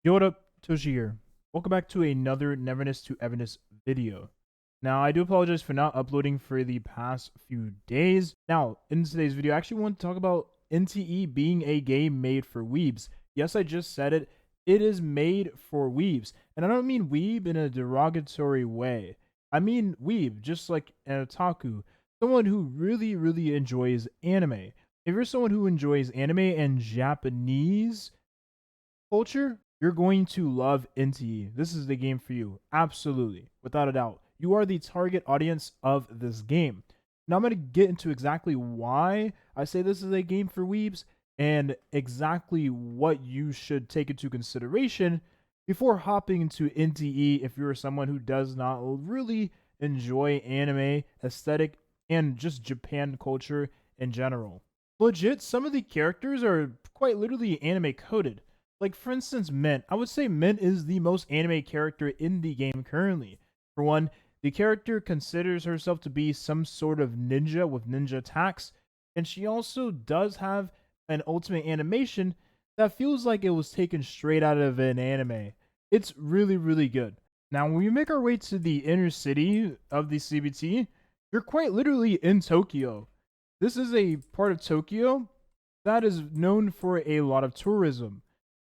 Yo, what up? Toshi here. Welcome back to another Neverness to Everness video. Now, I do apologize for not uploading for the past few days. Now, in today's video, I actually want to talk about NTE being a game made for weebs. Yes, I just said it. It is made for weebs. And I don't mean weeb in a derogatory way. I mean weeb, just like an otaku. Someone who really enjoys anime. If you're someone who enjoys anime and Japanese culture, you're going to love NTE. This is the game for you. Absolutely. Without a doubt. You are the target audience of this game. Now I'm going to get into exactly why I say this is a game for weebs and exactly what you should take into consideration before hopping into NTE if you're someone who does not really enjoy anime, aesthetic, and just Japan culture in general. Legit, some of the characters are quite literally anime coded. Like, for instance, Mint. I would say Mint is the most anime character in the game currently. For one, the character considers herself to be some sort of ninja with ninja attacks, and she also does have an ultimate animation that feels like it was taken straight out of an anime. It's really good. Now, when we make our way to the inner city of the CBT, you're quite literally in Tokyo. This is a part of Tokyo that is known for a lot of tourism.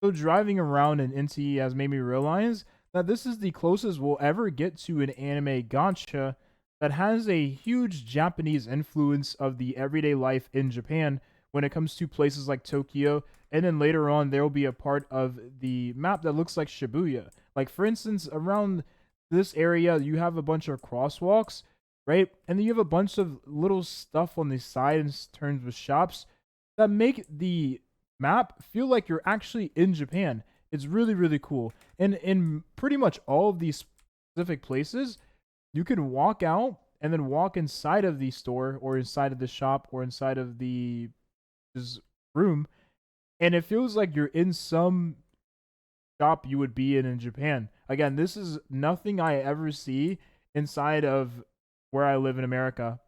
So driving around in NTE has made me realize that this is the closest we'll ever get to an anime gacha that has a huge Japanese influence of the everyday life in Japan when it comes to places like Tokyo. And then later on, there will be a part of the map that looks like Shibuya. Like, for instance, around this area, you have a bunch of crosswalks, right? And then you have a bunch of little stuff on the side in terms of shops that make the map feel like you're actually in Japan. It's really cool. And in pretty much all of these specific places, you can walk out and then walk inside of the store or inside of the shop or inside of the just room, and it feels like you're in some shop you would be in Japan. Again, this is nothing I ever see inside of where I live in America.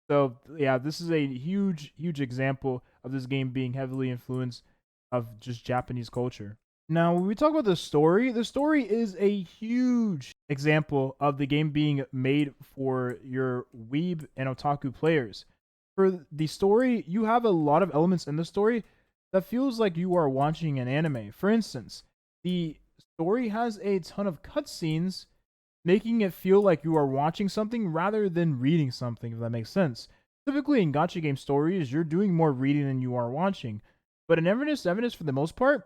So yeah, this is a huge example of this game being heavily influenced of just Japanese culture. Now, when we talk about the story is a huge example of the game being made for your weeb and otaku players. For the story, you have a lot of elements in the story that feels like you are watching an anime. For instance, the story has a ton of cutscenes, making it feel like you are watching something rather than reading something, if that makes sense. Typically in gacha game stories, you're doing more reading than you are watching. But in Evidence, for the most part,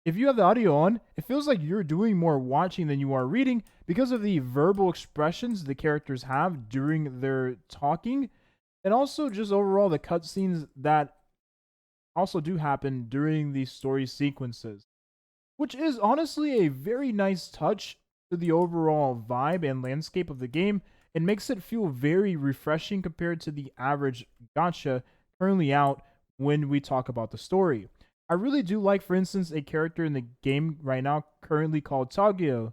if you have the audio on, it feels like you're doing more watching than you are reading because of the verbal expressions the characters have during their talking, and also just overall the cutscenes that also do happen during these story sequences, which is honestly a very nice touch to the overall vibe and landscape of the game and makes it feel very refreshing compared to the average gacha currently out when we talk about the story. I really do like, for instance, a character in the game right now currently called Tagio.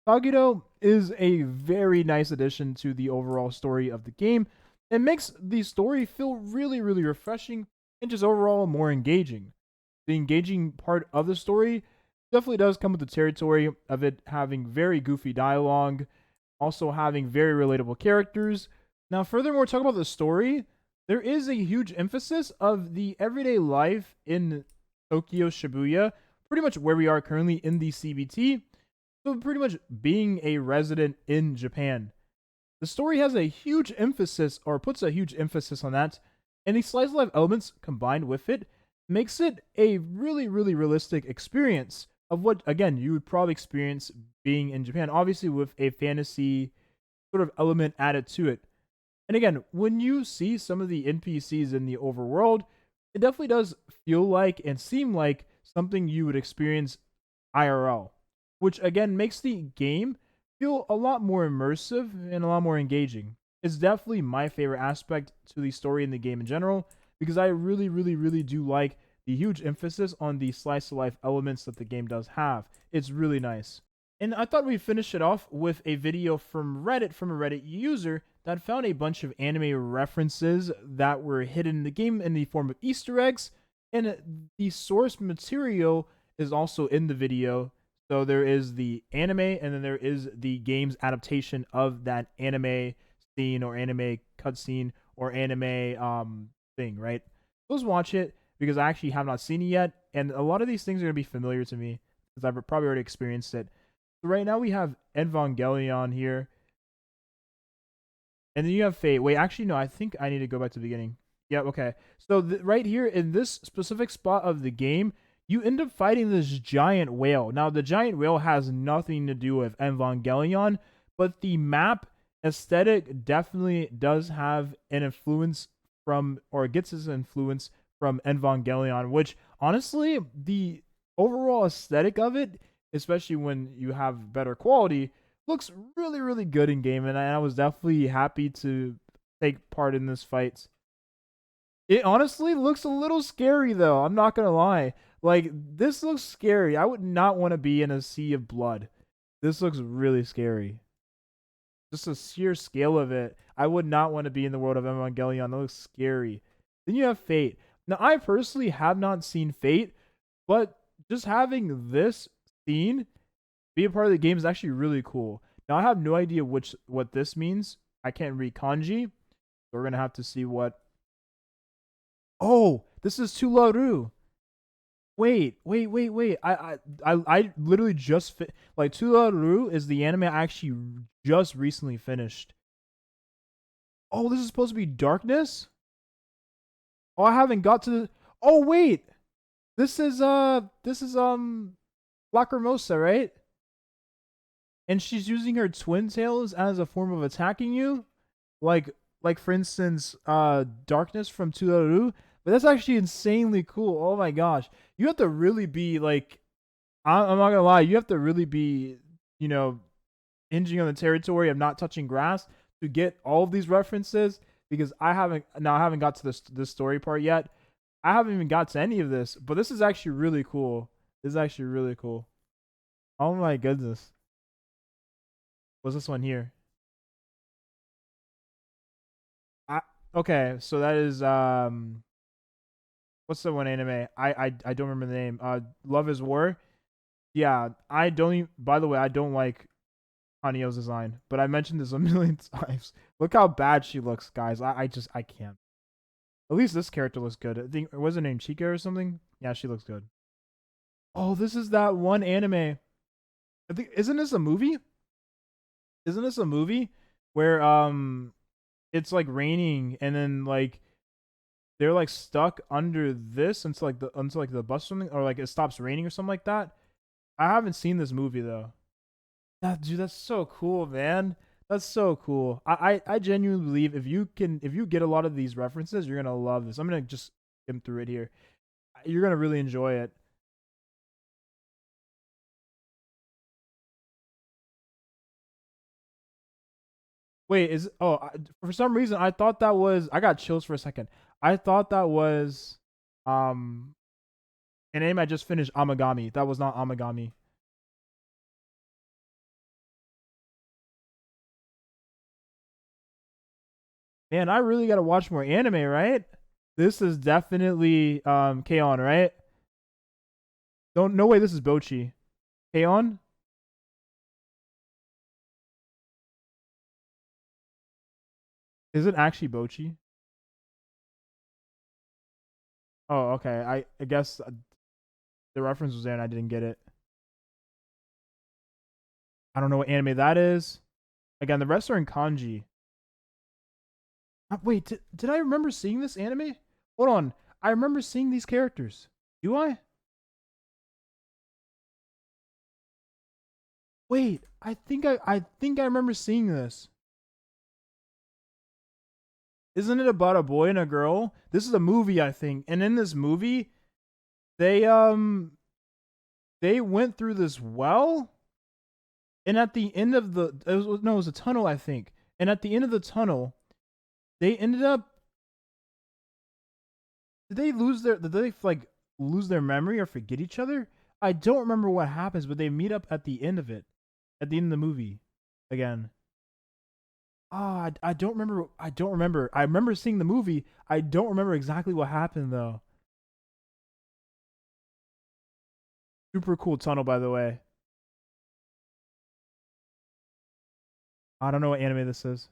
Tagio is a very nice addition to the overall story of the game. It makes the story feel really refreshing and just overall more engaging. The engaging part of the story definitely does come with the territory of it having very goofy dialogue, also having very relatable characters. Now, furthermore, talk about the story. There is a huge emphasis of the everyday life in Tokyo Shibuya, pretty much where we are currently in the CBT. So, pretty much being a resident in Japan. The story has a huge emphasis, or puts a huge emphasis on that, and the slice of life elements combined with it makes it a really realistic experience of what, again, you would probably experience being in Japan, obviously with a fantasy sort of element added to it. And again, when you see some of the NPCs in the overworld, it definitely does feel like and seem like something you would experience IRL, which again makes the game feel a lot more immersive and a lot more engaging. It's definitely my favorite aspect to the story in the game in general because I really do like the huge emphasis on the slice of life elements that the game does have. It's really nice. And I thought we'd finish it off with a video from Reddit from a Reddit user that found a bunch of anime references that were hidden in the game in the form of Easter eggs, and the source material is also in the video. So there is the anime, and then there is the game's adaptation of that anime scene or anime cutscene or anime thing, right? Let's watch it because I actually have not seen it yet, and a lot of these things are gonna be familiar to me because I've probably already experienced it. So right now we have Evangelion here, and then you have Fate. Wait, actually no, I think I need to go back to the beginning. Yeah, okay. So right here in this specific spot of the game, you end up fighting this giant whale. Now, the giant whale has nothing to do with Evangelion, but the map aesthetic definitely does have an influence from, or gets its influence from Evangelion, which honestly, the overall aesthetic of it, especially when you have better quality, looks really, really good in game. And I was definitely happy to take part in this fight. It honestly looks a little scary though. I'm not gonna lie. Like this looks scary. I would not want to be in a sea of blood. This looks really scary. Just the sheer scale of it. I would not want to be in the world of Evangelion. That looks scary. Then you have Fate. Now I personally have not seen Fate, but just having this scene be a part of the game is actually really cool. Now I have no idea what this means. I can't read kanji. So we're gonna have to see what. Oh, this is Tularu. Wait. I literally just like Tularu is the anime I actually just recently finished. Oh, this is supposed to be Darkness? Oh, I haven't got to the. Oh, wait. This is Lacrimosa, right? And she's using her twin tails as a form of attacking you, like for instance, Darkness from Tularu. But that's actually insanely cool. Oh my gosh, you have to really be like, I'm not gonna lie, you have to really be, you know, hinging on the territory of not touching grass to get all of these references. Because I haven't got to this story part yet. I haven't even got to any of this, but this is actually really cool. This is actually really cool. Oh my goodness. What's this one here? I, okay, so that is what's the one anime? I don't remember the name. Love is War. Yeah, I don't even, by the way, I don't like Hanyo's design, but I mentioned this a million times. Look how bad she looks, guys. I can't. At least this character looks good. I think was her name Chica or something? Yeah, she looks good. Oh, this is that one anime. I think isn't this a movie? Isn't this a movie where it's like raining and then like they're like stuck under this until like the bus or something, or like it stops raining or something like that. I haven't seen this movie though. Dude, that's so cool, man. That's so cool. I genuinely believe if you get a lot of these references, you're gonna love this. I'm gonna just skim through it here. You're gonna really enjoy it. Wait, for some reason I thought that was, I got chills for a second. I thought that was um an anime I just finished, Amagami. That was not Amagami. Man, I really gotta watch more anime, right? This is definitely K-On, right? Don't no way this is Bochi. K-On? Is it actually Bochi? Oh, okay. I guess the reference was there and I didn't get it. I don't know what anime that is. Again, the rest are in kanji. Wait, did I remember seeing this anime? Hold on. I remember seeing these characters. Do I? Wait, I think I remember seeing this. Isn't it about a boy and a girl? This is a movie, I think. And in this movie, they they went through this well, and at the end of it was a tunnel, I think. And at the end of the tunnel, they ended up, did they like lose their memory or forget each other? I don't remember what happens, but they meet up at the end of it. At the end of the movie again. I don't remember. I don't remember. I remember seeing the movie. I don't remember exactly what happened though. Super cool tunnel, by the way. I don't know what anime this is.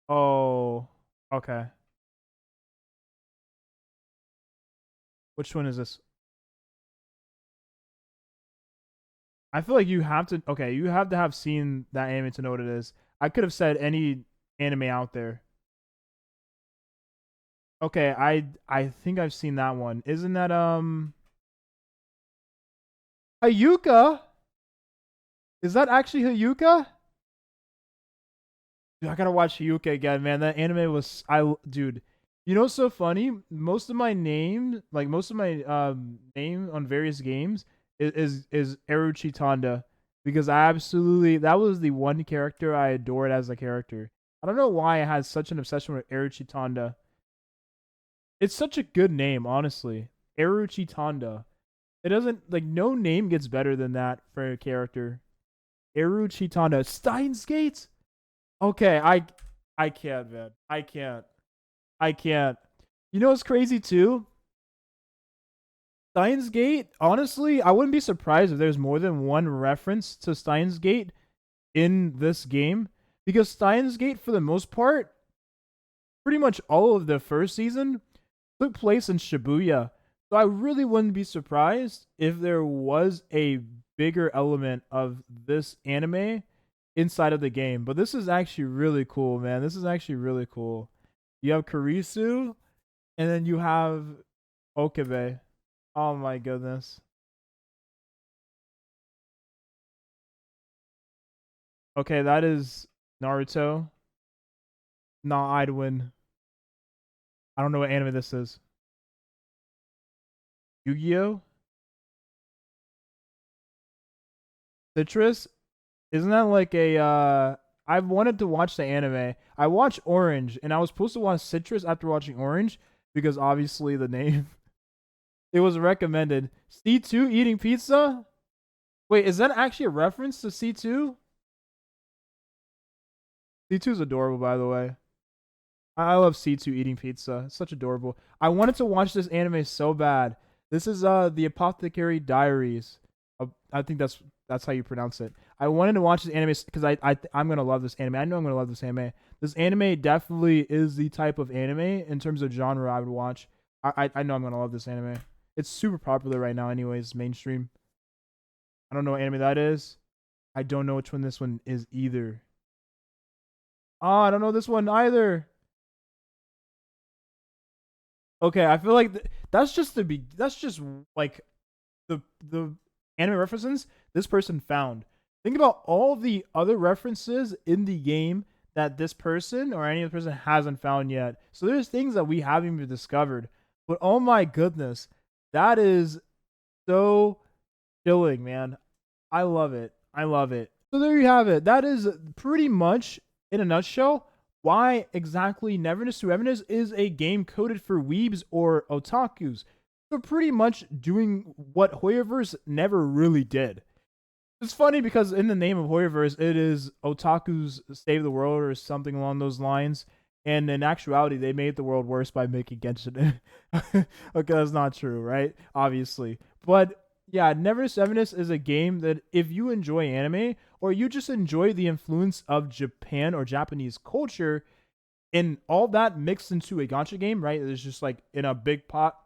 Oh, okay. Which one is this? I feel like you have to. Okay, you have to have seen that anime to know what it is. I could have said any anime out there. Okay, I think I've seen that one. Isn't that Hayuka? Is that actually Hayuka? Dude, I gotta watch Hayuka again, man. That anime was dude. You know what's so funny? Most of my name, like most of my name on various games is Eruchi Tanda because I absolutely that was the one character I adored as a character. I don't know why I had such an obsession with Eruchi Tanda. It's such a good name, honestly. Eruchi Tanda. It doesn't like no name gets better than that for a character. Eruchi Tanda. Steins Gate? Okay, I can't, man. I can't. I can't. You know what's crazy too? Steins Gate, honestly, I wouldn't be surprised if there's more than one reference to Steins Gate in this game. Because Steins Gate, for the most part, pretty much all of the first season took place in Shibuya. So I really wouldn't be surprised if there was a bigger element of this anime inside of the game. But this is actually really cool, man. This is actually really cool. You have Kurisu, and then you have Okabe. Oh my goodness. Okay, that is Naruto. No, I'd win. I don't know what anime this is. Yu-Gi-Oh? Citrus? Isn't that like a I've wanted to watch the anime. I watched Orange and I was supposed to watch Citrus after watching Orange because obviously the name it was recommended. C2 eating pizza? Wait, is that actually a reference to C2? C2 is adorable, by the way. I love C2 eating pizza. It's such adorable. I wanted to watch this anime so bad. This is the Apothecary Diaries. I think that's how you pronounce it. I wanted to watch this anime because I'm gonna love this anime. I know I'm gonna love this anime. This anime definitely is the type of anime in terms of genre I would watch. I know I'm gonna love this anime. It's super popular right now, anyways, mainstream. I don't know what anime that is. I don't know which one this one is either. Oh, I don't know this one either. Okay, I feel like that's just that's just like the anime references this person found. Think about all the other references in the game that this person or any other person hasn't found yet. So there's things that we haven't even discovered. But oh my goodness, that is so chilling, man. I love it. I love it. So there you have it. That is pretty much in a nutshell why exactly Neverness to Everness is a game coded for weebs or otakus. So pretty much doing what Hoyoverse never really did. It's funny because in the name of Hoyoverse, it is otakus save the world or something along those lines. And in actuality, they made the world worse by making Genshin. Okay, that's not true, right? Obviously. But yeah, Never Sevenus is a game that if you enjoy anime or you just enjoy the influence of Japan or Japanese culture and all that mixed into a gacha game, right? It's just like in a big pot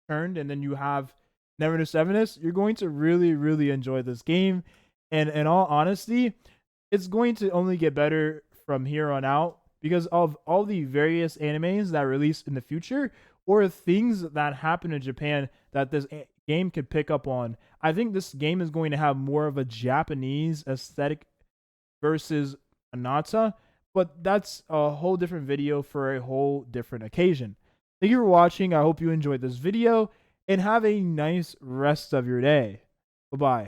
turned, and then you have Never Sevenus, you're going to really, really enjoy this game. And in all honesty, it's going to only get better from here on out because of all the various animes that release in the future or things that happen in Japan that this game could pick up on. I think this game is going to have more of a Japanese aesthetic versus Anata, but that's a whole different video for a whole different occasion. Thank you for watching. I hope you enjoyed this video and have a nice rest of your day. Bye-bye.